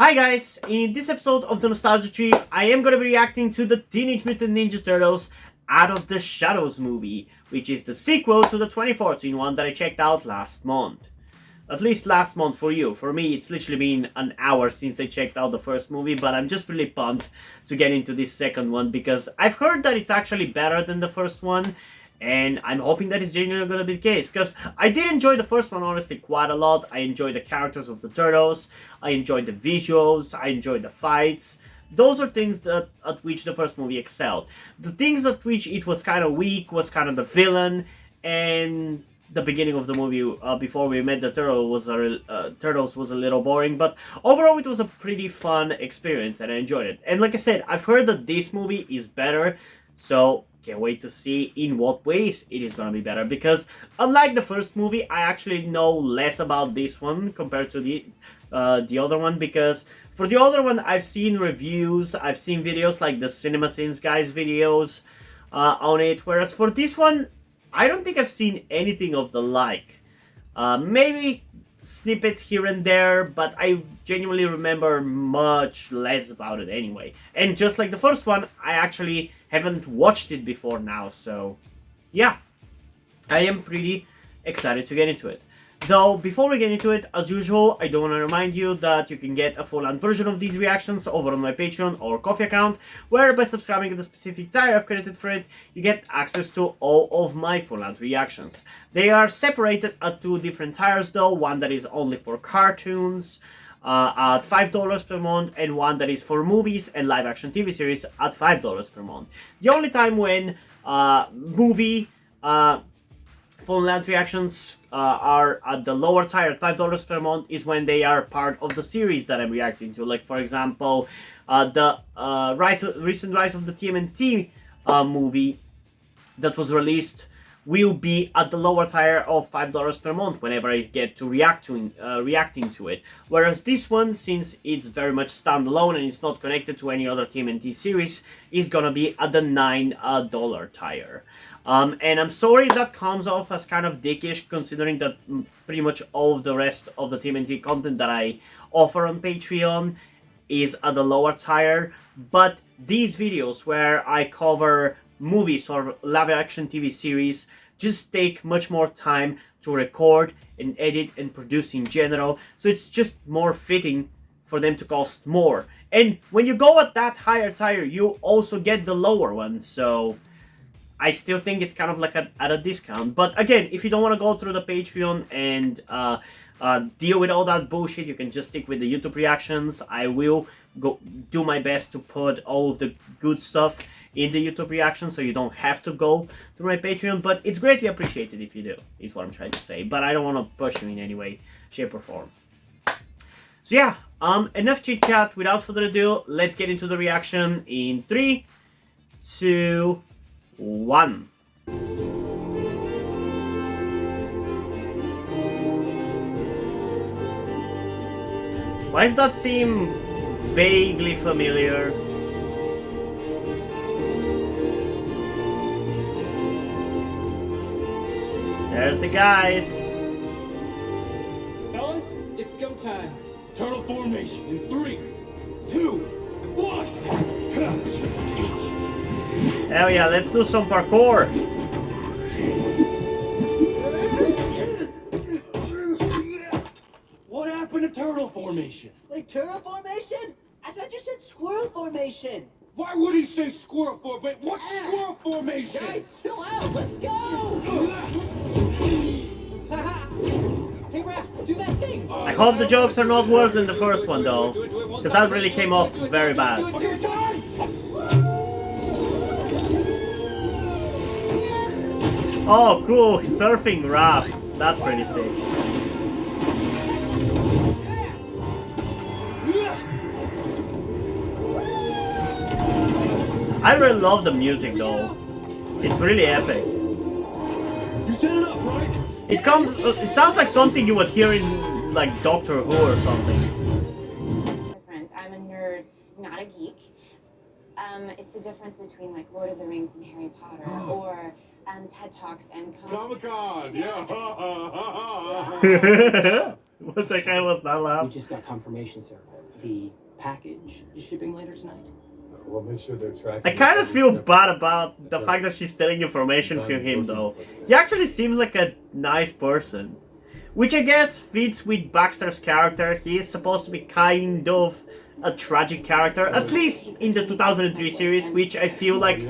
Hi guys, in this episode of the Nostalgia Tree, I am going to be reacting to the Teenage Mutant Ninja Turtles Out of the Shadows movie, which is the sequel to the 2014 one that I checked out last month. At least last month for you. For me, it's literally been an hour since I checked out the first movie, but I'm just really pumped to get into this second one because I've heard that it's actually better than the first one, and I'm hoping that it's genuinely going to be the case, because I did enjoy the first one honestly quite a lot. I enjoyed the characters of the Turtles, I enjoyed the visuals, I enjoyed the fights. Those are things that at which the first movie excelled. The things at which it was kind of weak was kind of the villain, and the beginning of the movie before we met the turtles was a little boring, but overall it was a pretty fun experience and I enjoyed it. And like I said, I've heard that this movie is better, so can't wait to see in what ways it is going to be better, because unlike the first movie, I actually know less about this one compared to the other one, because for the other one I've seen reviews, I've seen videos like the CinemaSins guys videos on it, whereas for this one I don't think I've seen anything of the like. Maybe snippets here and there, but I genuinely remember much less about it anyway. And just like the first one, I actually haven't watched it before now, so yeah, I am pretty excited to get into it. Though, before we get into it, as usual, I do want to remind you that you can get a full-length version of these reactions over on my Patreon or Ko-fi account, where by subscribing to the specific tier I've created for it, you get access to all of my full-length reactions. They are separated at two different tiers though, one that is only for cartoons at $5 per month, and one that is for movies and live-action TV series at $5 per month. The only time when movie full-length reactions are at the lower tier at $5 per month is when they are part of the series that I'm reacting to. Like, for example, the recent Rise of the TMNT movie that was released will be at the lower tier of $5 per month whenever I get to reacting to it. Whereas this one, since it's very much standalone and it's not connected to any other TMNT series, is gonna be at the $9 tier. And I'm sorry if that comes off as kind of dickish, considering that pretty much all of the rest of the TMNT content that I offer on Patreon is at the lower tier. But these videos where I cover movies or live action TV series just take much more time to record and edit and produce in general, so it's just more fitting for them to cost more. And when you go at that higher tier, you also get the lower one, so I still think it's kind of like at a discount. But again, if you don't want to go through the Patreon and deal with all that bullshit, you can just stick with the YouTube reactions. I will go do my best to put all of the good stuff in the YouTube reaction, so you don't have to go through my Patreon, but it's greatly appreciated if you do, is what I'm trying to say. But I don't want to push you in any way, shape, or form. So yeah, enough chit chat. Without further ado, let's get into the reaction in 3, 2, 1. Why is that theme vaguely familiar? There's the guys. Fellas, it's go time. Turtle formation in 3, 2, 1. Hell yeah, let's do some parkour. What happened to turtle formation? Like turtle formation? I thought you said squirrel formation. Why would he say squirrel formation? What's squirrel formation? Guys, chill out. Let's go. Hey, Raph, do that thing. I hope the jokes are not worse than the first one though, because that really came off very bad. Oh cool, surfing raft. That's pretty sick. I really love the music though. It's really epic. You set it up, right? It sounds like something you would hear in like Doctor Who or something. Difference. I'm a nerd, not a geek. It's the difference between like Lord of the Rings and Harry Potter, or TED Talks and Comic-Con, yeah. What the guy was that laugh? We just got confirmation, sir. The package is shipping later tonight? We'll make sure they're tracking. I kind of feel bad about the fact that she's stealing information from him, though. He actually seems like a nice person. Which I guess fits with Baxter's character. He is supposed to be kind of a tragic character, at least in the 2003 series, which I feel like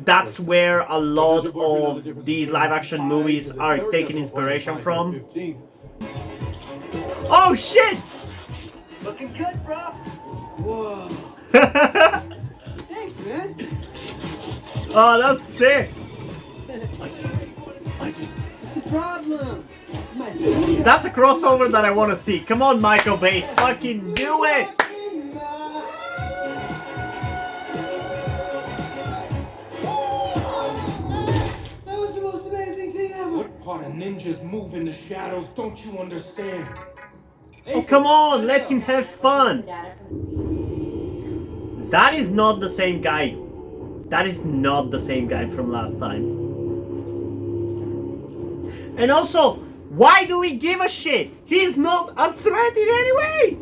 that's where a lot of these live-action movies are taking inspiration from. Oh shit! Looking good, bro. Whoa. Thanks, man. Oh, that's sick. What's the problem? This is my city. That's a crossover that I want to see. Come on, Michael Bay, fucking do it! That was the most amazing thing ever. What part of ninjas move in the shadows? Don't you understand? Oh, come on, let him have fun. That is not the same guy. That is not the same guy from last time. And also, why do we give a shit? He's not a threat in any way.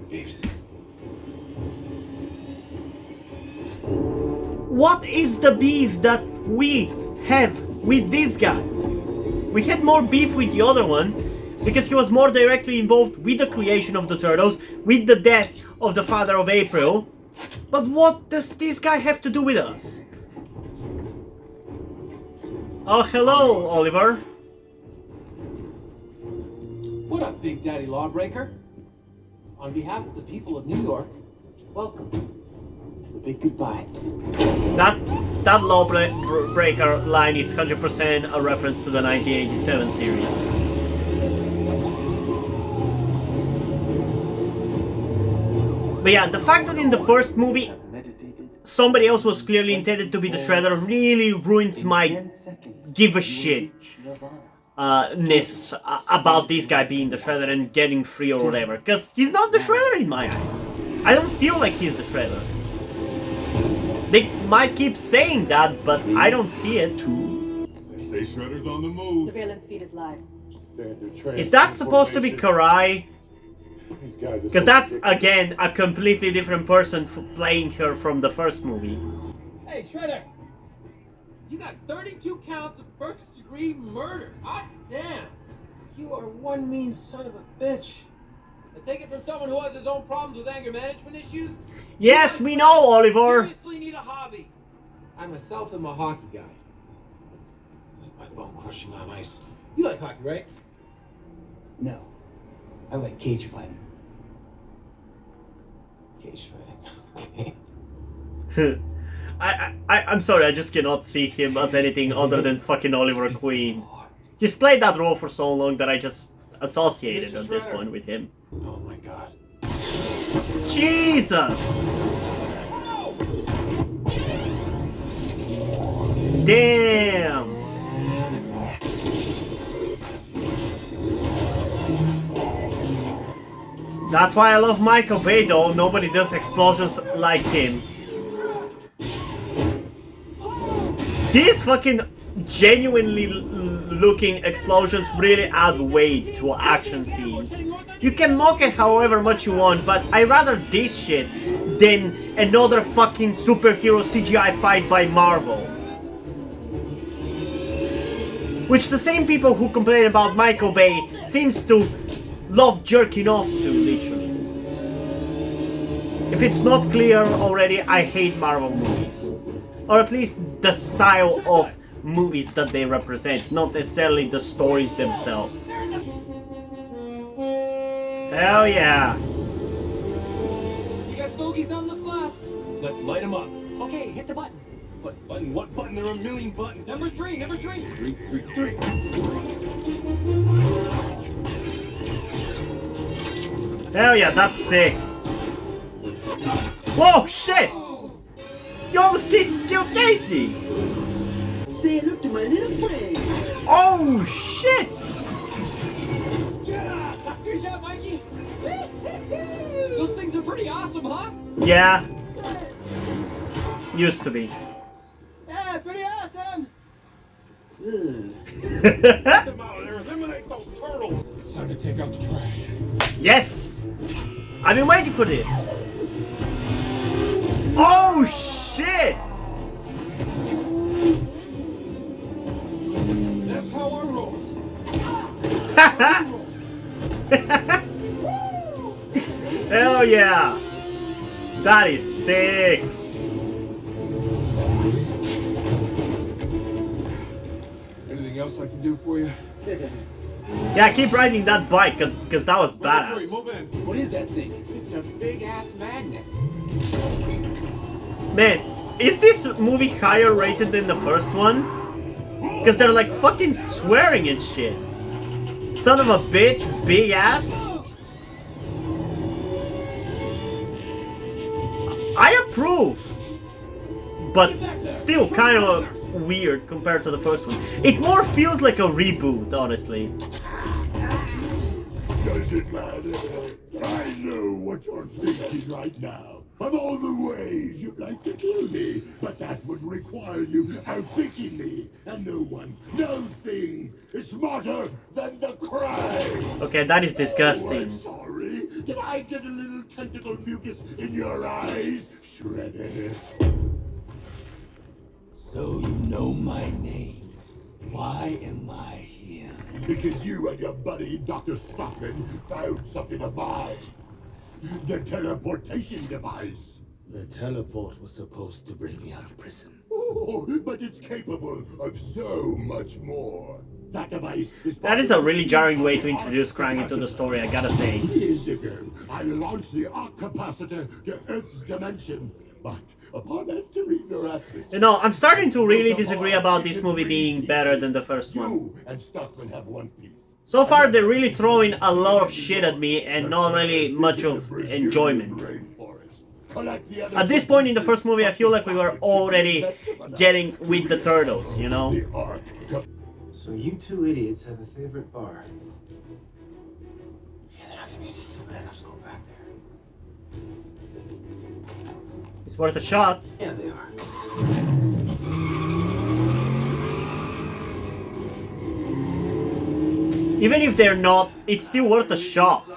What is the beef that we have with this guy? We had more beef with the other one because he was more directly involved with the creation of the turtles, with the death of the father of April. But what does this guy have to do with us? Oh, hello, Oliver. What up, Big Daddy Lawbreaker? On behalf of the people of New York, welcome to the big goodbye. That lawbreaker line is 100% a reference to the 1987 series. But yeah, the fact that in the first movie somebody else was clearly intended to be the Shredder really ruins my give a shit ness about this guy being the Shredder and getting free or whatever. Because he's not the Shredder in my eyes. I don't feel like he's the Shredder. They might keep saying that, but I don't see it. Say Shredder's on the move. Surveillance feed is live. Is that supposed to be Karai? Because that's, again, a completely different person playing her from the first movie. Hey, Shredder! You got 32 counts of first-degree murder. Hot damn! You are one mean son of a bitch. I take it from someone who has his own problems with anger management issues? Yes, we know, Oliver! Seriously need a hobby. I myself am a hockey guy. Like my bone crushing on ice. You like hockey, right? No. I like cage fighting. Cage fighting. Okay. I'm sorry, I just cannot see him as anything other than fucking Oliver Queen. He's played that role for so long that I just associated at this point with him. Oh my god. Jesus! Damn! That's why I love Michael Bay though, nobody does explosions like him. These fucking genuinely looking explosions really add weight to action scenes. You can mock it however much you want, but I rather this shit than another fucking superhero CGI fight by Marvel. Which the same people who complain about Michael Bay seems to love jerking off to, literally. If it's not clear already, I hate Marvel movies. Or at least the style of movies that they represent, not necessarily the stories themselves. Hell yeah! You got bogeys on the bus. Let's light him up. Okay, hit the button. What button? What button? There are a million buttons. Number three. 3. Hell yeah, that's sick. Whoa, shit! You almost killed Casey! Say hello to my little friend. Oh, shit! Good job, Mikey. Those things are pretty awesome, huh? Yeah. Used to be. Yeah, pretty awesome. Get them out of there. Eliminate those turtles. It's time to take out the trash. Yes! I've been waiting for this. Oh shit! That's how I roll. Hell yeah! That is sick! Anything else I can do for you? Yeah, keep riding that bike, cause that was Three, badass. move in. What is that thing? It's a big ass magnet. Man, is this movie higher rated than the first one? Cause they're like fucking swearing and shit. Son of a bitch, big ass. I approve. But still kind of weird compared to the first one. It more feels like a reboot, honestly. Does it matter? I know what you're thinking right now. Of all the ways you'd like to kill me, but that would require you outthinking me. And no one, no thing is smarter than the crime. Okay, that is Oh, disgusting. I'm sorry. Did I get a little tentacle mucus in your eyes, Shredder? So you know my name. Why am I here? Because you and your buddy, Dr. Stockman, found something of mine. The teleportation device. The teleport was supposed to bring me out of prison. Oh, but it's capable of so much more. That device is... That is a really jarring way to introduce Krang into the story, I gotta say. Years ago, I launched the arc capacitor to Earth's dimension. But upon entering your atmosphere... You know, I'm starting to really disagree about this movie being better than the first one. You and Stockman have one piece. So far, they're really throwing a lot of shit at me and not really much of enjoyment. At this point in the first movie, I feel like we were already getting with the turtles, you know? So you two idiots have a favorite bar. Yeah, they're not gonna be stupid enough to go back there. It's worth a shot. Yeah, they are. Even if they're not, it's still worth a shot.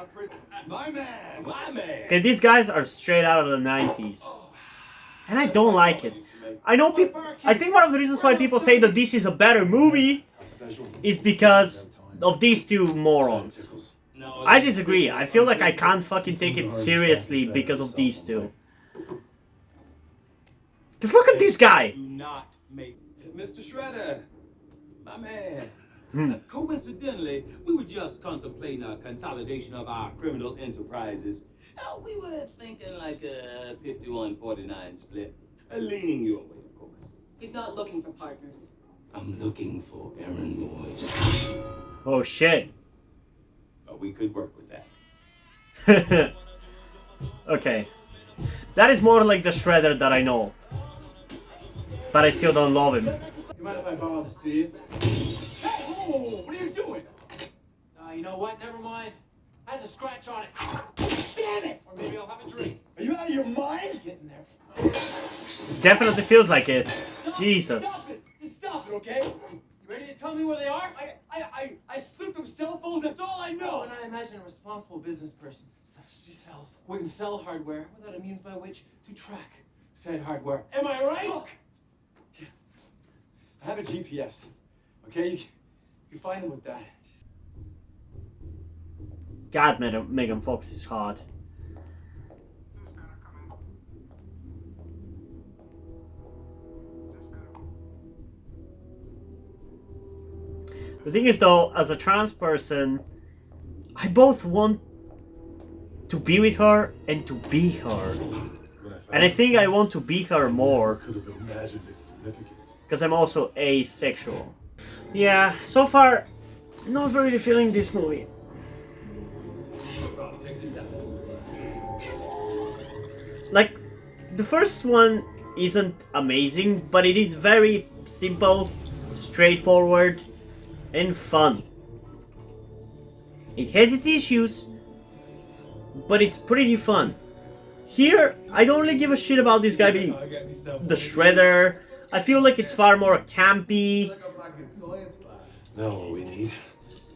My man, my man. Okay, these guys are straight out of the 90s. And I don't like it. I know people... I think one of the reasons why people say that this is a better movie is because of these two morons. I disagree. I feel like I can't fucking take it seriously because of these two. Because look at this guy! Do not make Mr. Shredder, my man. Hmm. Coincidentally, we were just contemplating a consolidation of our criminal enterprises. We were thinking like a 51-49 split. Leaning your way, of course. He's not looking for partners. I'm looking for errand boys. Oh shit. We could work with that. Okay. That is more like the Shredder that I know. But I still don't love him. You mind if I borrow this to you? Oh, what are you doing? You know what? Never mind. Has a scratch on it. Damn it! Or maybe I'll have a drink. Are you out of your mind? Get in there. Definitely feels like it. Jesus. Stop it! Just stop it, okay? You ready to tell me where they are? I slipped them cell phones, that's all I know! And I imagine a responsible business person, such as yourself, wouldn't sell hardware without a means by which to track said hardware. Am I right? Look! I have a GPS, okay? You can find them with that. God, Megan Fox is hot. The thing is though, as a trans person, I both want to be with her and to be her. And I think I want to be her more. Because I'm also asexual. Yeah, so far, not really feeling this movie. Like, the first one isn't amazing, but it is very simple, straightforward, and fun. It has its issues, but it's pretty fun. Here, I don't really give a shit about this guy being the Shredder. I feel like it's far more campy. No, what we need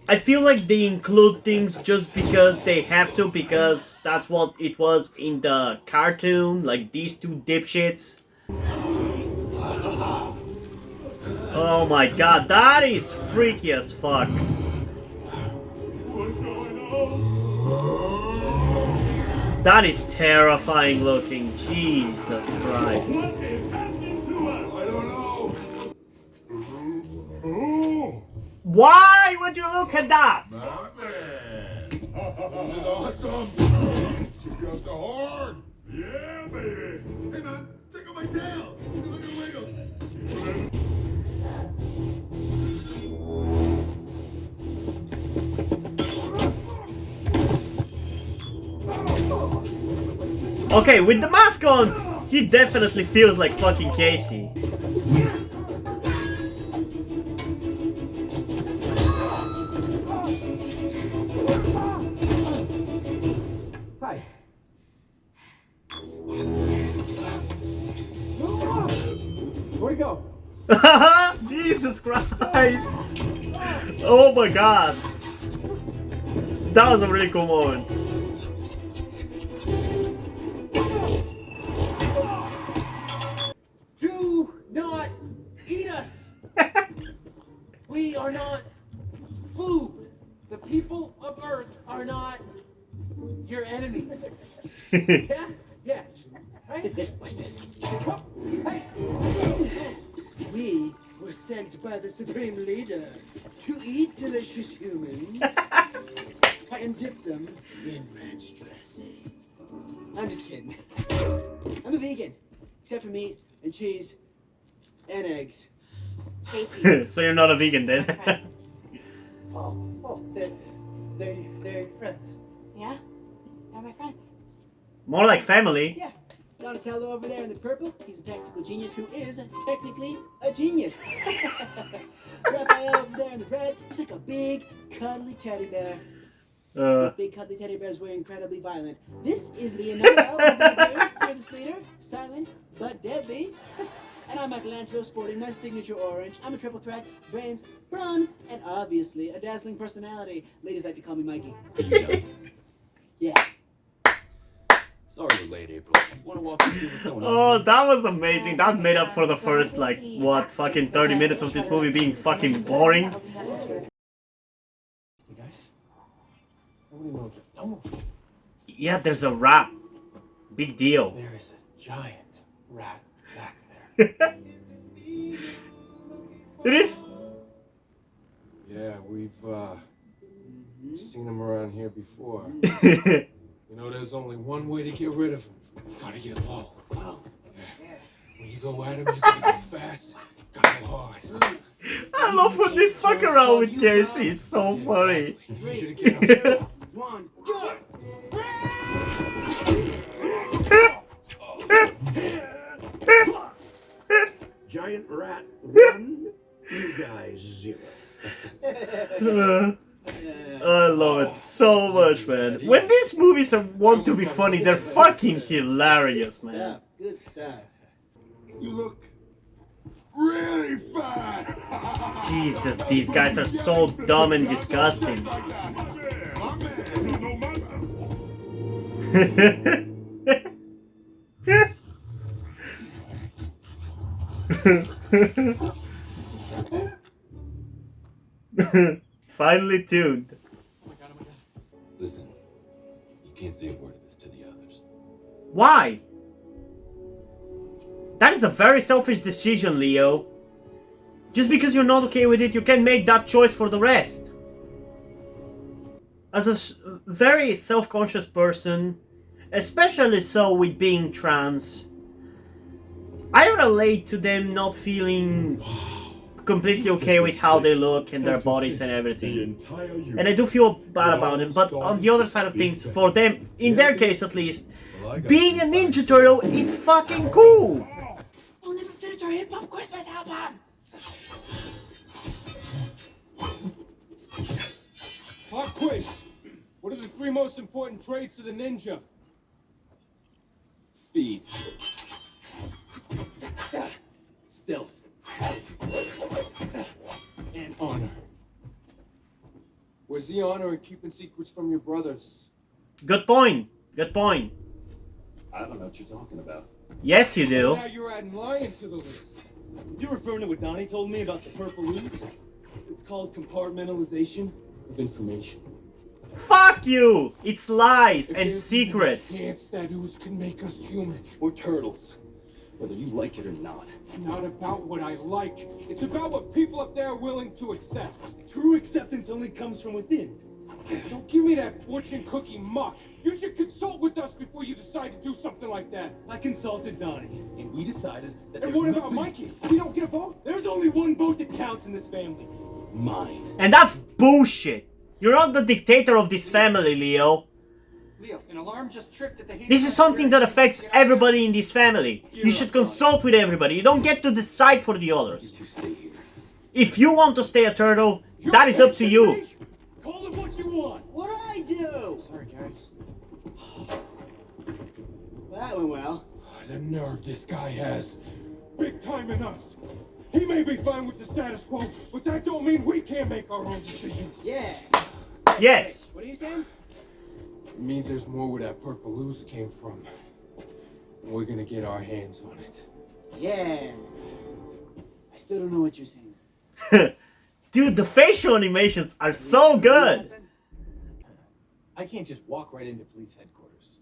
I feel like they include things just because they have to, because that's what it was in the cartoon, like these two dipshits. Oh my god, that is freaky as fuck. What's going on? That is terrifying looking, Jesus Christ. What is happening to us? I don't know. Oh, Why would you look at that? my man. This is awesome. Just a horn. Yeah, baby. Hey, man, check out my tail. Look at the wiggle. Okay, with the mask on, he definitely feels like fucking Casey. Hi. Where'd he go? Jesus Christ! Oh my god! That was a really cool moment. Do not eat us. We are not food. The people of Earth are not your enemy. Yeah? Yeah. Right? Watch this. Hey! We were sent by the Supreme Leader to eat delicious humans and dip them in ranch dressing. I'm just kidding. I'm a vegan, except for meat and cheese and eggs. Casey, So you're not a vegan then? we're friends. They're friends. Yeah? They're my friends. More like family. Yeah, Donatello over there in the purple, he's a technical genius who is technically a genius. Raphael over there in the red, he's like a big, cuddly teddy bear. Big cuddly teddy bears were incredibly violent. This is Leonardo, he's the fearless leader, silent but deadly. And I'm Michelangelo, sporting my signature orange. I'm a triple threat, brains, brawn, and obviously a dazzling personality. Ladies like to call me Mikey. Yeah. Sorry we're late, April. Want to walk you through what's going on? Oh, that was amazing. That made up for the first, like, what, fucking 30 minutes of this movie being fucking boring. You guys? Nobody move. Don't move. Yeah, there's a rat. Big deal. There is a giant rat back there. It is. Yeah, we've seen him around here before. You know, there's only one way to get rid of him. Gotta get low. Oh. Yeah. When you go at him, you gotta go fast, gotta go hard. I love when they fuck around with Casey. It's so funny. You should get him. 1, go! Giant rat 1, you guys 0. I love it so much, man. When these movies want to be funny, they're fucking hilarious, man. Stuff. Good stuff. You look really fat. Jesus, these guys are so dumb and disgusting. My man. No, my Finally tuned. Listen, you can't say a word of this to the others. Why? That is a very selfish decision, Leo. Just because you're not okay with it, you can make that choice for the rest. As a very self-conscious person, especially so with being trans, I relate to them not feeling completely okay with how they look and their bodies and everything. And I do feel bad about it, but on the other side of things, for them, in their case at least, being a Ninja Turtle is fucking cool! We'll never finish our hip-hop Christmas album! Pop quiz. What are the 3 most important traits of the ninja? Speed. Stealth. And honor. Where's the honor in keeping secrets from your brothers? Good point. Good point. I don't know what you're talking about. Yes, you do. Now you're adding lion to the list. You're referring to what Donnie told me about the purple ooze? It's called compartmentalization of information. Fuck you! It's lies If and there's secrets. even a chance that ooze can make us human. We're turtles, whether you like it or not. It's not about what I like. It's about what people up there are willing to accept. True acceptance only comes from within. Don't give me that fortune cookie muck. You should consult with us before you decide to do something like that. I consulted Donnie, and we decided that And there's what about nothing- Mikey? We don't get a vote? There's only one vote that counts in this family. Mine. And that's bullshit. You're not the dictator of this family, Leo. Leo, an alarm just tripped at the This is something that affects everybody in this family. You should consult with everybody. You don't get to decide for the You others. two stay here. If you want to stay a turtle, that is up to you. Call it what you want. What'd I do? Sorry, guys. Well, that went well. The nerve this guy has. Big time in us. He may be fine with the status quo, but that don't mean we can't make our own decisions. Yeah. Yes. What are you saying? It means there's more where that purple ooze came from. And we're gonna get our hands on it. Yeah. I still don't know what you're saying. Dude, the facial animations are so good. I can't just walk right into police headquarters.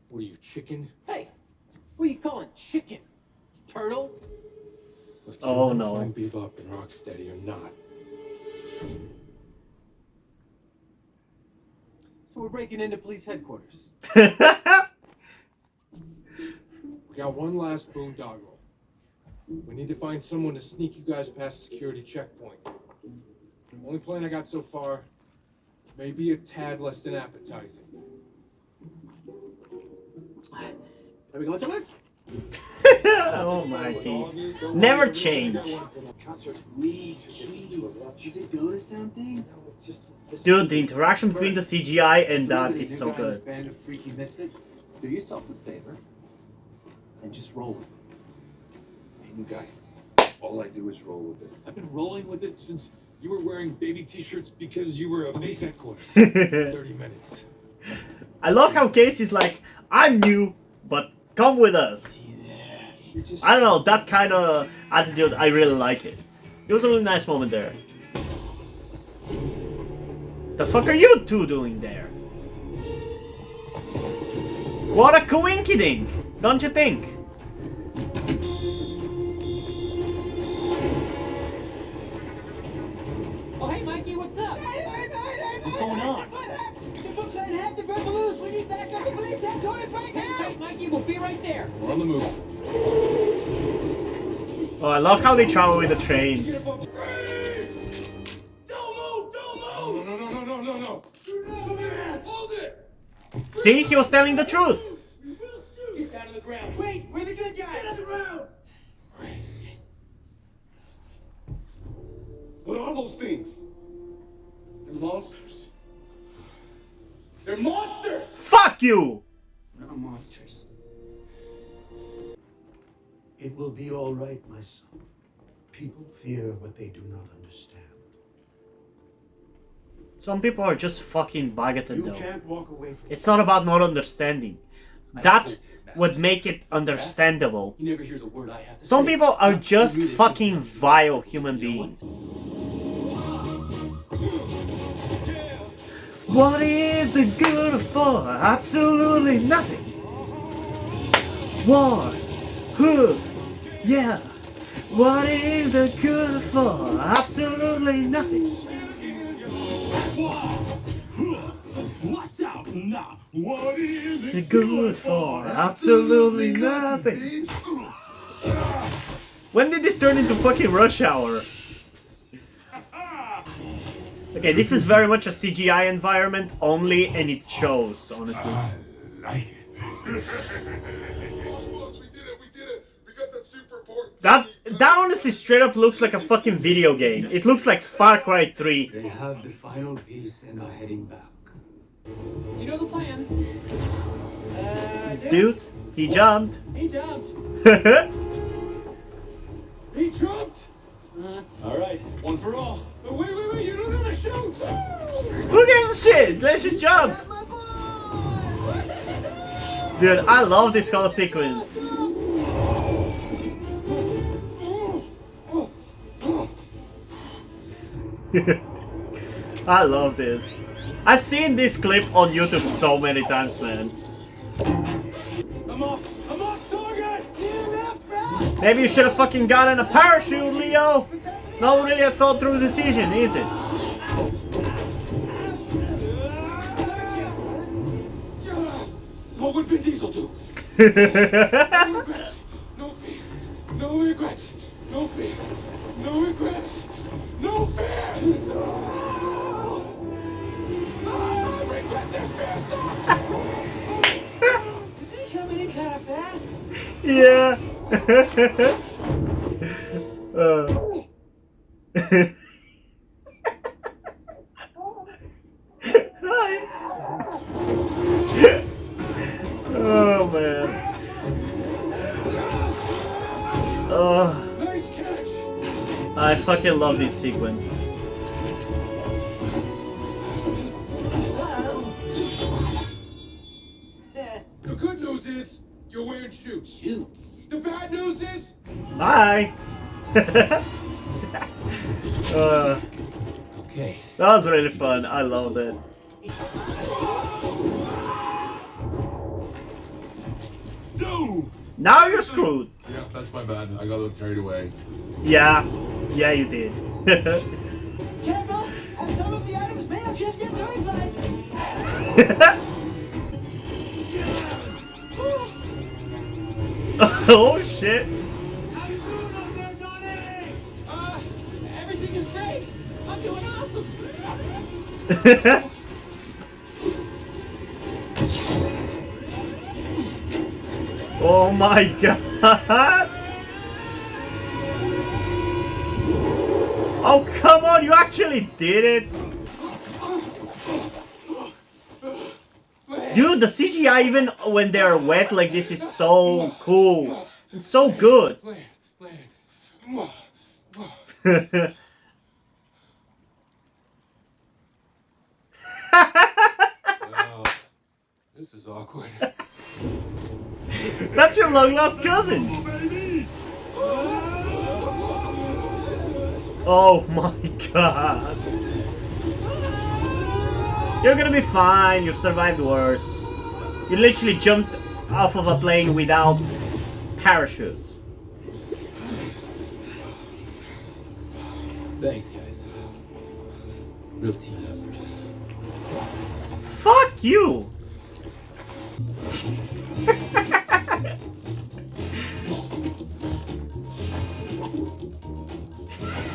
What are you, chicken? Hey, what are you calling chicken? Turtle? If you Oh, wanna no. Find Bebop and Rocksteady or not. So we're breaking into police headquarters. We got one last boondoggle. We need to find someone to sneak you guys past security checkpoint. Only plan I got so far, maybe a tad less than appetizing. Are we going somewhere? Oh my god. Never change. Sweet. Does it go to something? Dude, the interaction between the CGI and that is so good. Band of freaky misfits. Do yourself a favor and just roll with it. Hey, new guy. All I do is roll with it. I've been rolling with it since you were wearing baby t-shirts because you were a Police basic. headquarters. 30 minutes. I love how Casey's like, I'm new, but come with us. I don't know, that kind of attitude, I really like it. It was a really nice moment there. The fuck are you two doing there? What a coinkydink, don't you think? Oh, hey, Mikey, what's up? What's going on? The folks that have the purple ooze, we need backup at police headquarters right Hang now! tight, Mikey, we'll be right there. We're on the move. Oh, I love how they travel with the trains. Don't move! Don't move! No. Hold it! See, he was telling the truth. Get down to the ground. Wait, we're the good guys! Get on the ground! What are those things? They're monsters. They're monsters! Fuck you! We're not monsters. It will be all right, my son. People fear what they do not understand. Some people are just fucking bigoted You though. can't walk away from It's not about not understanding. That would make it understandable. He never hears a word I have to Some say. people are just fucking vile human beings. What is the good for? Absolutely nothing. War. Huh. Yeah. What is the good for? Absolutely nothing. Watch out now! What is The good for? Absolutely nothing. When did this turn into fucking Rush Hour? Okay, this is very much a CGI environment only, and it shows, honestly. like it. That honestly straight up looks like a fucking video game. It looks like Far Cry 3. They have the final piece and are heading back. You know the plan. Dude, he jumped. He jumped. He jumped! All right, one for all. Wait, you don't understand! Parachute! Who gives a shit? Let's just jump. Dude, I love this whole sequence. I love this. I've seen this clip on YouTube so many times, man. I'm off target! Maybe you should have fucking gotten a parachute, Leo. Not really a thought through decision, is it? What would Vin Diesel do? No fear. No regrets. No fear. No regrets. No fear. I regret this fear sucks. Is he coming in kind of fast? Yeah. Hi. Oh man. Nice catch. I fucking love this sequence. The good news is you're wearing shoes. Shoots. The bad news is Bye. okay. That was really fun. I loved it. No! Now you're screwed. Yeah, that's my bad. I got a little carried away. Yeah. Yeah, you did. Careful, and some of the items may have shifted very flat. Oh shit. How you doing up there, Johnny? Everything is great. I'm doing awesome. Oh my god. Oh come on, you actually did it. Dude, the CGI even when they're wet like this is so cool. It's so good. Land. Oh, this is awkward. That's your long lost cousin. Oh my god. You're gonna be fine, you've survived worse. You literally jumped off of a plane without parachutes. Thanks, guys. Real team effort. Fuck you!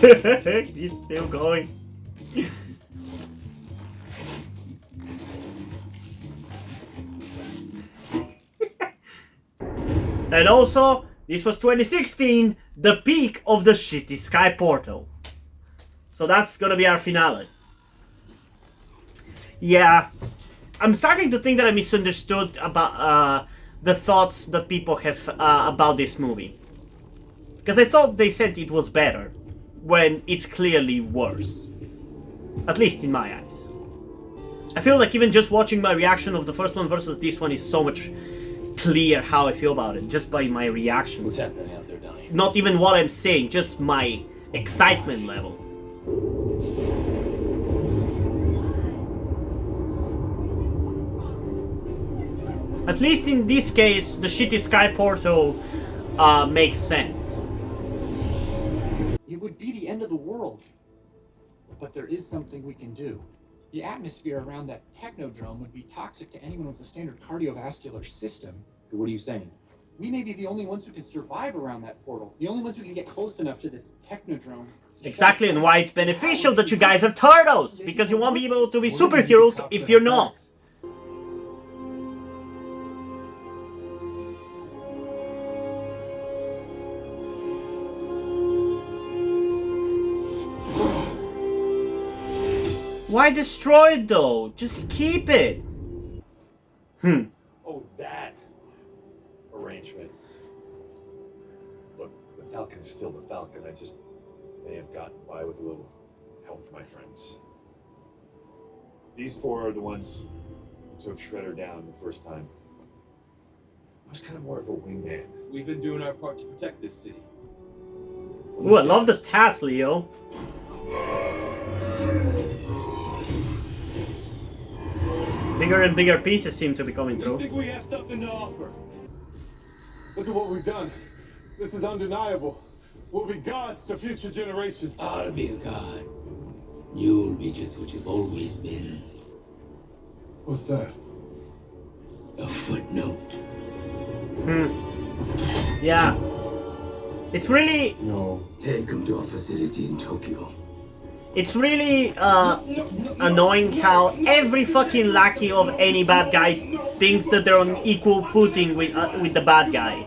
He's still going. And also, this was 2016, the peak of the shitty Sky Portal. So that's gonna be our finale. Yeah, I'm starting to think that I misunderstood about the thoughts that people have about this movie. Because I thought they said it was better, when it's clearly worse. At least in my eyes. I feel like even just watching my reaction of the first one versus this one is so much clear how I feel about it, just by my reactions. What's happening out there, Donnie? Not even what I'm saying, just my excitement level. At least in this case, the shitty Sky Portal makes sense. It would be the end of the world. But there is something we can do. The atmosphere around that technodrome would be toxic to anyone with a standard cardiovascular system. What are you saying? We may be the only ones who can survive around that portal. The only ones who can get close enough to this technodrome. Exactly, and why it's beneficial that you guys are turtles, because you won't be able to be superheroes if you're not. Why destroy it though? Just keep it. Oh, that arrangement. Look, the Falcon is still the Falcon. I just may have gotten by with a little help from my friends. These four are the ones who took Shredder down the first time. I was kind of more of a wingman. We've been doing our part to protect this city. Ooh, I love the tats, Leo. Bigger and bigger pieces seem to be coming I through. think we have something to offer. Look at what we've done. This is undeniable. We'll be gods to future generations. I'll be a god. You'll be just what you've always been. What's that? A footnote. Yeah. It's really... No. Take him to a facility in Tokyo. It's really annoying how every fucking lackey of any bad guy thinks that they're on equal footing with the bad guy.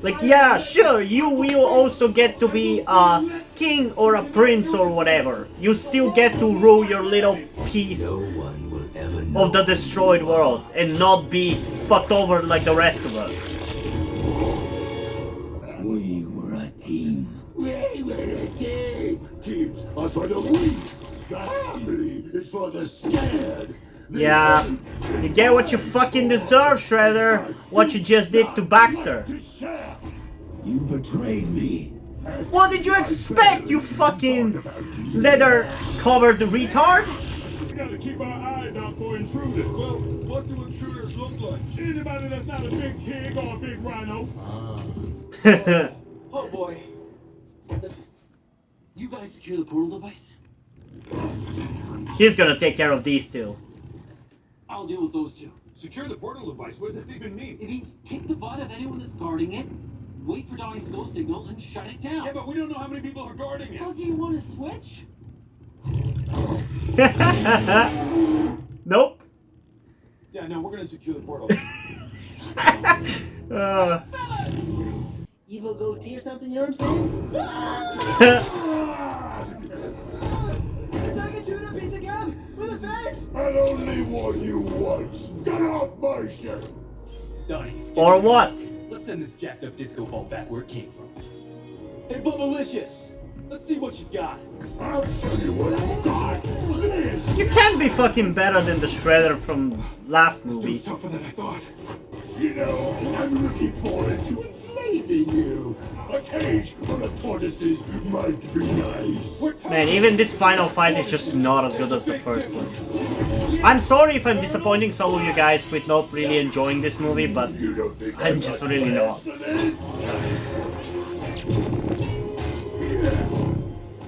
Like, yeah, sure, you will also get to be a king or a prince or whatever. You still get to rule your little piece of the destroyed world and not be fucked over like the rest of us. We were a team. We were a team. Teams are for the weak. Family is for the scared. Yeah, you get what you fucking deserve, Shredder. What you just did to Baxter. You betrayed me. What did you expect, you fucking leather-covered retard? We gotta keep our eyes out for intruders. Well, what do intruders look like? Anybody that's not a big pig or a big rhino. Oh boy. Listen, you guys secure the portal device? He's gonna take care of these two. I'll deal with those two. Secure the portal device? What does that even mean? It means kick the butt of anyone that's guarding it, wait for Donnie's go signal, and shut it down. Yeah, but we don't know how many people are guarding it. Well, do you want to switch? Nope. Yeah, no, we're gonna secure the portal. Evil goatee or something, you know what I'm saying? Piece of gum with a face! I'll only warn you once. Get off my ship. Donnie. Or what? Let's send this jacked up disco ball back where it came from. Hey, but malicious. Let's see what you've got. I'll show you what I've got. This. You can't be fucking better than the Shredder from last movie. It's tougher than I thought. You know, I'm looking forward to enslaving you. A cage full of tortoises might be nice. Man, even this final fight is just not as good as the first one. I'm sorry if I'm disappointing some of you guys with not really enjoying this movie, but I'm just really not.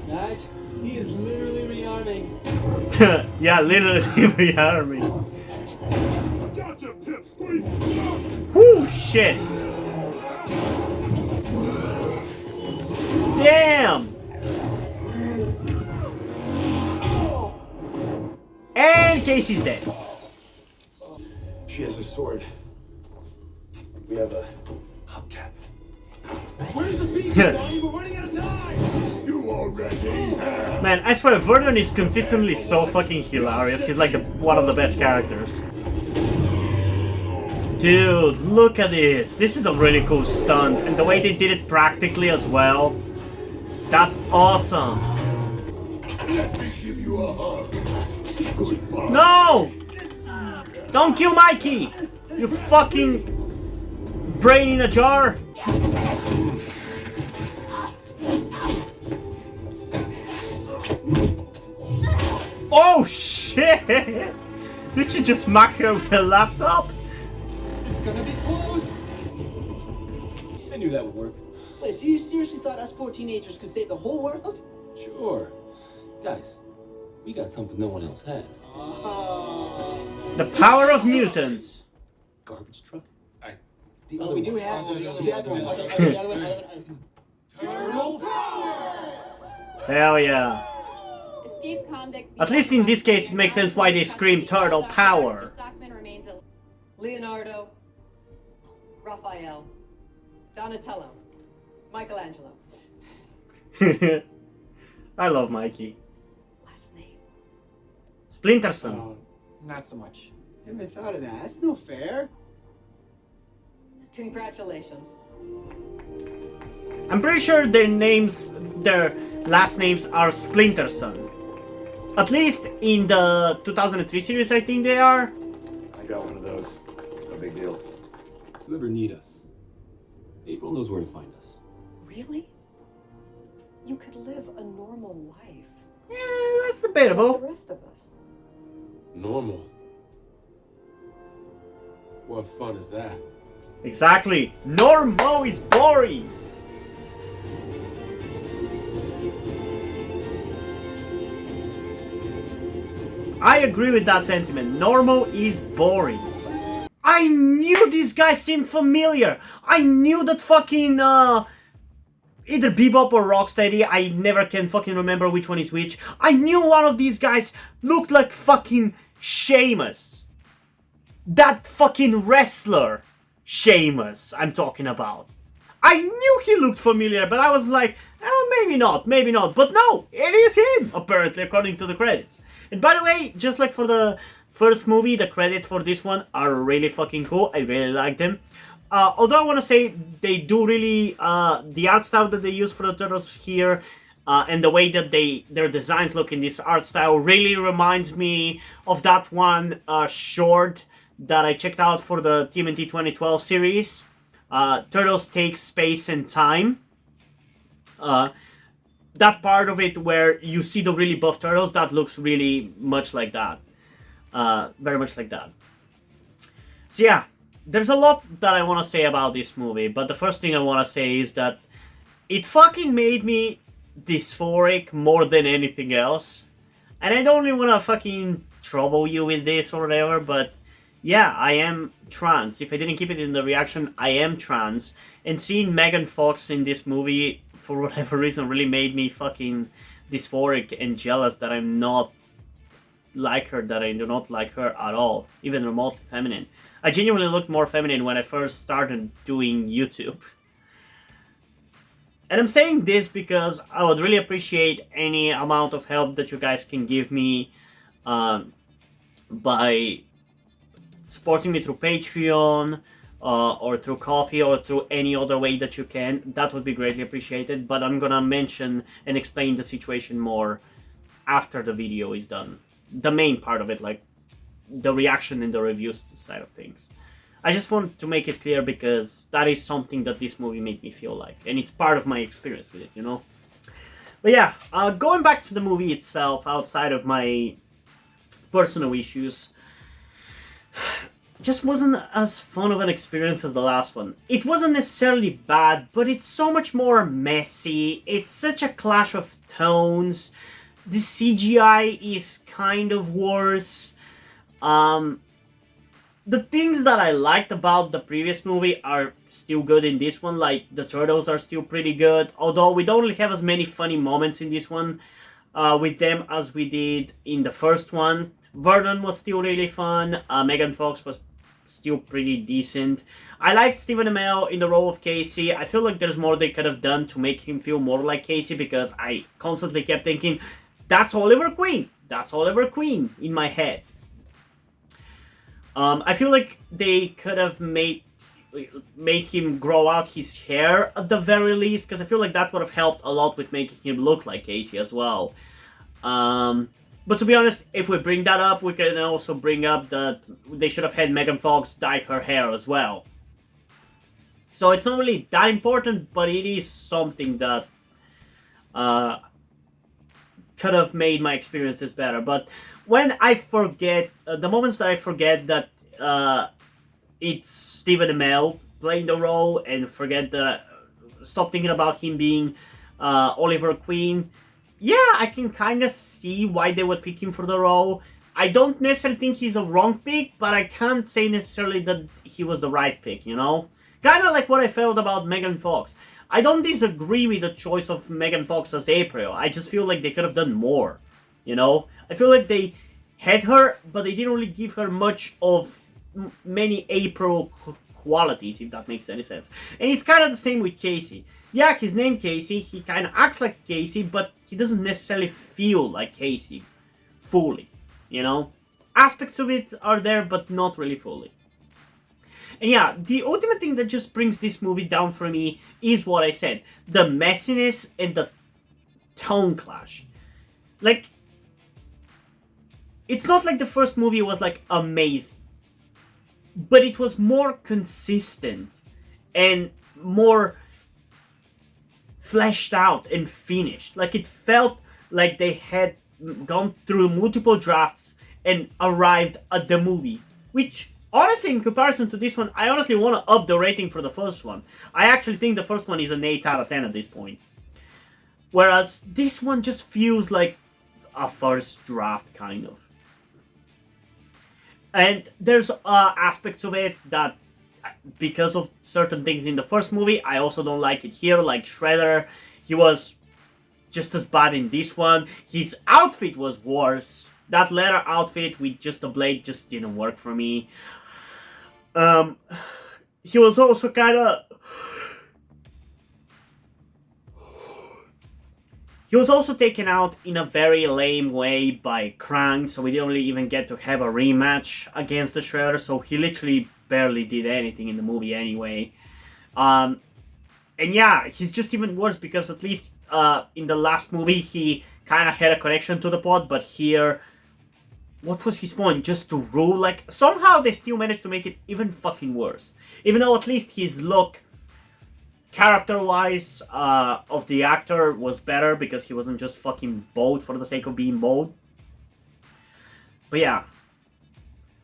Guys, he is literally rearming. Yeah, literally rearming. Gotcha, pipsqueak. Whoo, shit. Damn! And Casey's dead. She has a sword. We have a hubcap. Where's the beacon, Donnie? We're running out of time! You already have. Man, I swear, Vernon is consistently so fucking hilarious. He's like one of the best characters. Dude, look at this. This is a really cool stunt. And the way they did it practically as well. That's awesome. Let me give you a hug. Goodbye. No! Don't kill Mikey! You fucking brain in a jar! Oh shit! Did she just smack her with a laptop? It's gonna be close! I knew that would work. Wait, so you seriously thought us four teenagers could save the whole world? Sure. Guys, we got something no one else has. The power of mutants. Garbage truck? Oh, we do have the other one. Turtle power! Hell yeah. Escaped convicts. At least in this case it makes sense why they scream turtle power. Leonardo, Raphael, Donatello, Michelangelo. I love Mikey. Last name. Splinterson. Oh, not so much. I haven't thought of that. That's no fair. Congratulations. I'm pretty sure their last names are Splinterson. At least in the 2003 series, I think they are. I got one of those. No big deal. If you ever need us, April knows where to find us. Really? You could live a normal life. Yeah, that's debatable. Like the rest of us. Normal? What fun is that? Exactly. Normal is boring. I agree with that sentiment. Normal is boring. I knew these guys seemed familiar. I knew that fucking either Bebop or Rocksteady. I never can fucking remember which one is which. I knew one of these guys looked like fucking Sheamus. That fucking wrestler Sheamus I'm talking about. I knew he looked familiar, but I was like, oh, maybe not, maybe not. But no, it is him, apparently, according to the credits. And by the way, just like for the first movie, the credits for this one are really fucking cool. I really like them. Although I want to say they do really, the art style that they use for the turtles here, and the way that their designs look in this art style really reminds me of that one short that I checked out for the TMNT 2012 series. Turtles Take Space and Time. That part of it where you see the really buff turtles, that looks really much like that. Very much like that. So yeah, there's a lot that I want to say about this movie, but the first thing I want to say is that it fucking made me dysphoric more than anything else. And I don't really want to fucking trouble you with this or whatever, but yeah, I am trans. If I didn't keep it in the reaction, I am trans. And seeing Megan Fox in this movie, for whatever reason, really made me fucking dysphoric and jealous that I'm not like her, that I do not like her at all, even remotely feminine. I genuinely looked more feminine when I first started doing YouTube. And I'm saying this because I would really appreciate any amount of help that you guys can give me by supporting me through Patreon or through Coffee or through any other way that you can. That would be greatly appreciated, but I'm gonna mention and explain the situation more after the video is done. The main part of it, like the reaction and the reviews side of things. I just want to make it clear because that is something that this movie made me feel like, and it's part of my experience with it, you know? But yeah, going back to the movie itself, outside of my personal issues, just wasn't as fun of an experience as the last one. It wasn't necessarily bad, but it's so much more messy. It's such a clash of tones. The CGI is kind of worse. The things that I liked about the previous movie are still good in this one. Like, the turtles are still pretty good. Although we don't really have as many funny moments in this one with them as we did in the first one. Vernon was still really fun. Megan Fox was still pretty decent. I liked Stephen Amell in the role of Casey. I feel like there's more they could have done to make him feel more like Casey, because I constantly kept thinking, that's Oliver Queen. That's Oliver Queen in my head. I feel like they could have made him grow out his hair at the very least, because I feel like that would have helped a lot with making him look like Casey as well. But to be honest, if we bring that up, we can also bring up that they should have had Megan Fox dye her hair as well. So it's not really that important, but it is something that could have made my experiences better. But when I forget, the moments that I forget that it's Stephen Amell playing the role, and stop thinking about him being Oliver Queen, yeah, I can kind of see why they would pick him for the role. I don't necessarily think he's a wrong pick, but I can't say necessarily that he was the right pick, you know? Kind of like what I felt about Megan Fox. I don't disagree with the choice of Megan Fox as April. I just feel like they could have done more, you know? I feel like they had her, but they didn't really give her much of many April qualities, if that makes any sense. And it's kind of the same with Casey. Yeah, his name Casey, he kind of acts like Casey, but he doesn't necessarily feel like Casey fully, you know? Aspects of it are there, but not really fully. And yeah, the ultimate thing that just brings this movie down for me is what I said. The messiness and the tone clash. Like, it's not like the first movie was like amazing, but it was more consistent and more fleshed out and finished. Like, it felt like they had gone through multiple drafts and arrived at the movie, which honestly, in comparison to this one, I honestly want to up the rating for the first one. I actually think the first one is an 8 out of 10 at this point, whereas this one just feels like a first draft, kind of. And there's aspects of it that, because of certain things in the first movie, I also don't like it here. Like Shredder, he was just as bad in this one. His outfit was worse. That leather outfit with just a blade just didn't work for me. He was also kind of... He was also taken out in a very lame way by Krang, so we didn't really even get to have a rematch against the Shredder, so he literally barely did anything in the movie anyway. And yeah, he's just even worse because at least in the last movie he kind of had a connection to the pod, but here, what was his point? Just to rule? Like, somehow they still managed to make it even fucking worse. Even though at least his look, character-wise, of the actor was better because he wasn't just fucking bold for the sake of being bold. But yeah.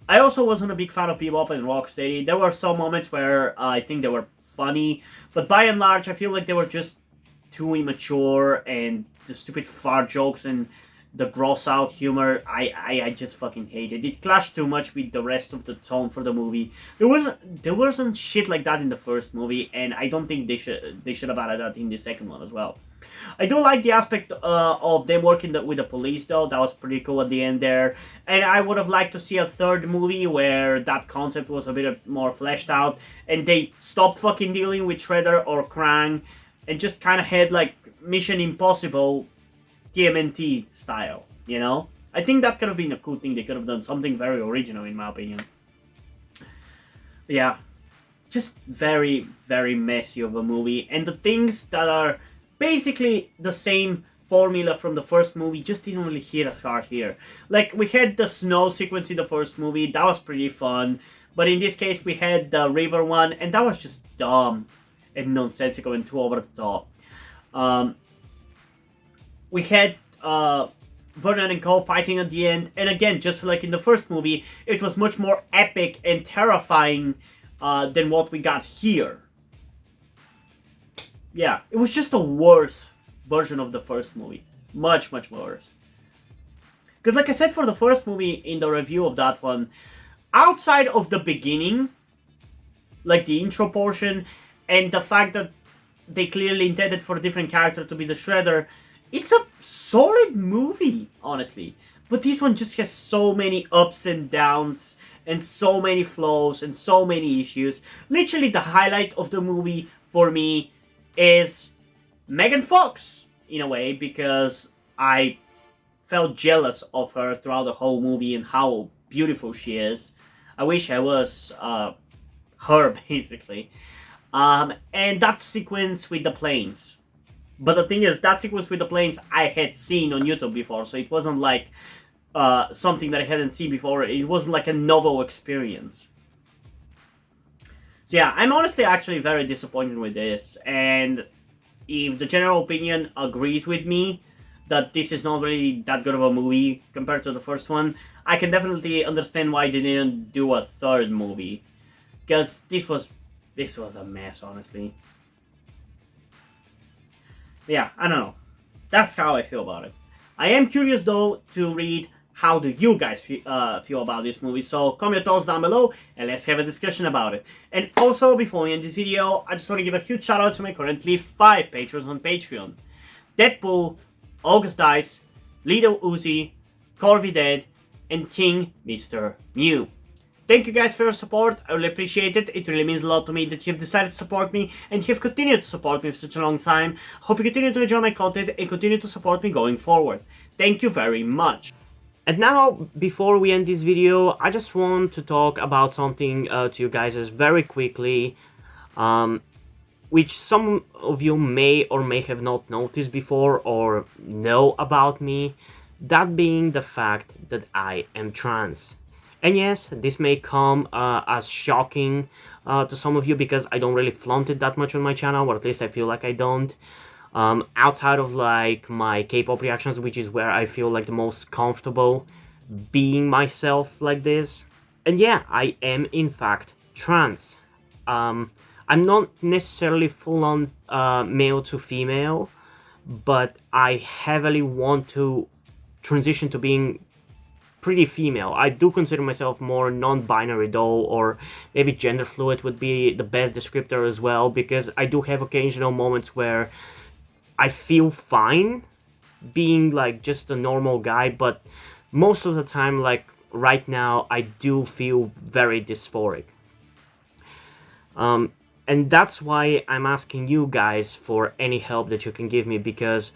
I also wasn't a big fan of Bebop and Rocksteady. There were some moments where I think they were funny, but by and large I feel like they were just too immature, and the stupid fart jokes and the gross out humor, I just fucking hated. It clashed too much with the rest of the tone for the movie. There wasn't shit like that in the first movie, and I don't think they should have added that in the second one as well. I do like the aspect of them working with the police, though. That was pretty cool at the end there. And I would have liked to see a third movie where that concept was a bit more fleshed out, and they stopped fucking dealing with Shredder or Krang, and just kind of had like Mission Impossible TMNT style, you know? I think that could have been a cool thing. They could have done something very original, in my opinion. Yeah, just very, very messy of a movie. And the things that are basically the same formula from the first movie just didn't really hit as hard here. Like, we had the snow sequence in the first movie. That was pretty fun. But in this case, we had the river one, and that was just dumb and nonsensical and too over the top. We had Vernon and Cole fighting at the end, and again, just like in the first movie, it was much more epic and terrifying than what we got here. Yeah, it was just a worse version of the first movie. Much, much worse. Because like I said for the first movie in the review of that one, outside of the beginning, like the intro portion, and the fact that they clearly intended for a different character to be the Shredder, it's a solid movie, honestly. But this one just has so many ups and downs, and so many flaws, and so many issues. Literally, the highlight of the movie, for me, is Megan Fox, in a way, because I felt jealous of her throughout the whole movie and how beautiful she is. I wish I was her, basically. And that sequence with the planes. But the thing is, that sequence with the planes I had seen on YouTube before, so it wasn't like something that I hadn't seen before. It wasn't like a novel experience. So yeah, I'm honestly actually very disappointed with this, and if the general opinion agrees with me that this is not really that good of a movie compared to the first one, I can definitely understand why they didn't do a third movie. Because this was a mess, honestly. Yeah, I don't know. That's how I feel about it. I am curious, though, to read how do you guys feel about this movie. So comment your thoughts down below and let's have a discussion about it. And also, before we end this video, I just want to give a huge shout out to my currently 5 patrons on Patreon. Deadpool, August Dice, Lido Uzi, Corby Dead, and King Mr. Mew. Thank you guys for your support, I really appreciate it. It really means a lot to me that you've decided to support me and you've continued to support me for such a long time. Hope you continue to enjoy my content and continue to support me going forward. Thank you very much. And now, before we end this video, I just want to talk about something to you guys very quickly, which some of you may or may have not noticed before or know about me. That being the fact that I am trans. And yes, this may come as shocking to some of you because I don't really flaunt it that much on my channel, or at least I feel like I don't. Outside of like my K-pop reactions, which is where I feel like the most comfortable being myself like this. And yeah, I am in fact trans. I'm not necessarily full-on male to female, but I heavily want to transition to being pretty female. I do consider myself more non-binary though, or maybe gender fluid would be the best descriptor as well, because I do have occasional moments where I feel fine being like just a normal guy, but most of the time, like right now, I do feel very dysphoric. And that's why I'm asking you guys for any help that you can give me, because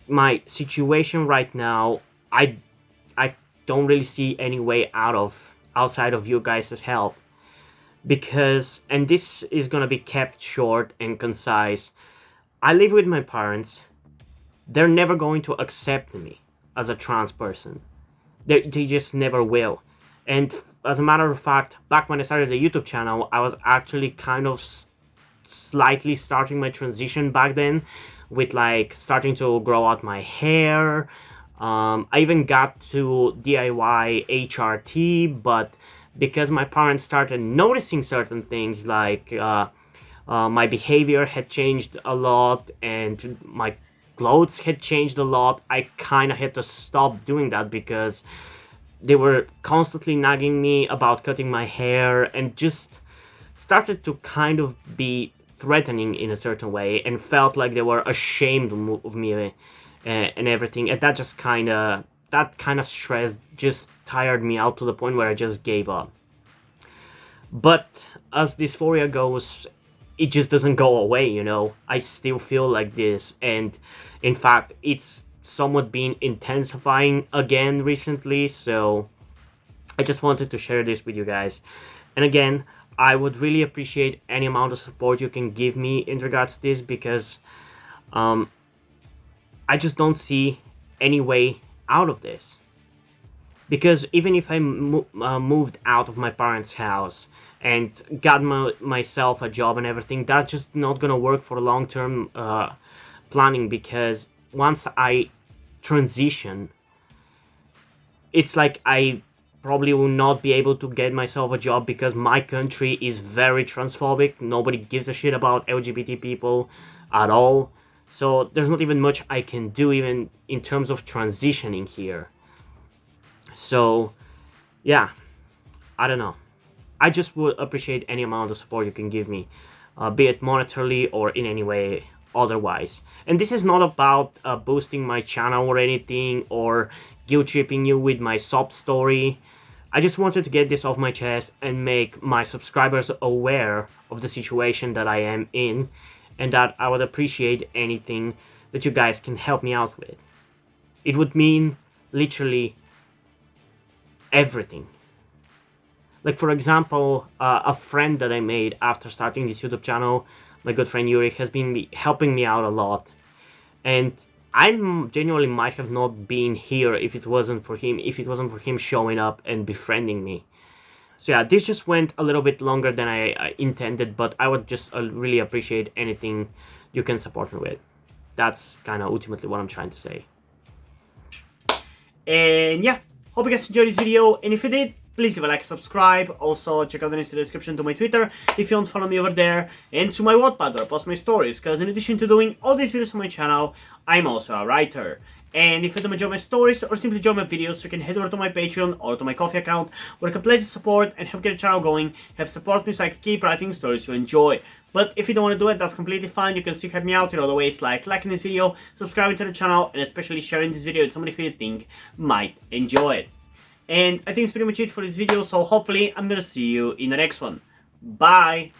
my situation right now, I don't really see any way outside of you guys' help. Because, and this is gonna be kept short and concise, I live with my parents. They're never going to accept me as a trans person. They just never will. And as a matter of fact, back when I started the YouTube channel, I was actually kind of slightly starting my transition back then, with like starting to grow out my hair. I even got to DIY HRT, but because my parents started noticing certain things, like my behavior had changed a lot and my clothes had changed a lot, I kind of had to stop doing that because they were constantly nagging me about cutting my hair and just started to kind of be threatening in a certain way, and felt like they were ashamed of me and everything. And that just kind of stress just tired me out to the point where I just gave up. But as dysphoria goes, it just doesn't go away, you know. I still feel like this, and in fact it's somewhat been intensifying again recently, so I just wanted to share this with you guys. And again, I would really appreciate any amount of support you can give me in regards to this, because I just don't see any way out of this. Because even if I moved out of my parents' house and got myself a job and everything, that's just not gonna work for long-term planning, because once I transition, it's like I probably will not be able to get myself a job, because my country is very transphobic. Nobody gives a shit about LGBT people at all. So there's not even much I can do even in terms of transitioning here. So yeah, I don't know. I just would appreciate any amount of support you can give me, be it monetarily or in any way otherwise. And this is not about boosting my channel or anything, or guilt tripping you with my sob story. I just wanted to get this off my chest and make my subscribers aware of the situation that I am in, and that I would appreciate anything that you guys can help me out with. It would mean literally everything. Like, for example, a friend that I made after starting this YouTube channel, my good friend Yuri, has been helping me out a lot. And I genuinely might have not been here if it wasn't for him showing up and befriending me. So yeah, this just went a little bit longer than I intended, but I would just really appreciate anything you can support me with. That's kind of ultimately what I'm trying to say. And yeah, hope you guys enjoyed this video, and if you did, please leave a like, subscribe. Also, check out the links in the description to my Twitter if you don't follow me over there, and to my Wattpad where I post my stories, because in addition to doing all these videos on my channel, I'm also a writer. And if you don't enjoy my stories or simply enjoy my videos, you can head over to my Patreon or to my Ko-fi account, where you can pledge support and help get the channel going, help support me so I can keep writing stories you enjoy. But if you don't want to do it, that's completely fine. You can still help me out in other ways, like liking this video, subscribing to the channel, and especially sharing this video with somebody who you think might enjoy it. And I think it's pretty much it for this video, so hopefully I'm gonna see you in the next one. Bye!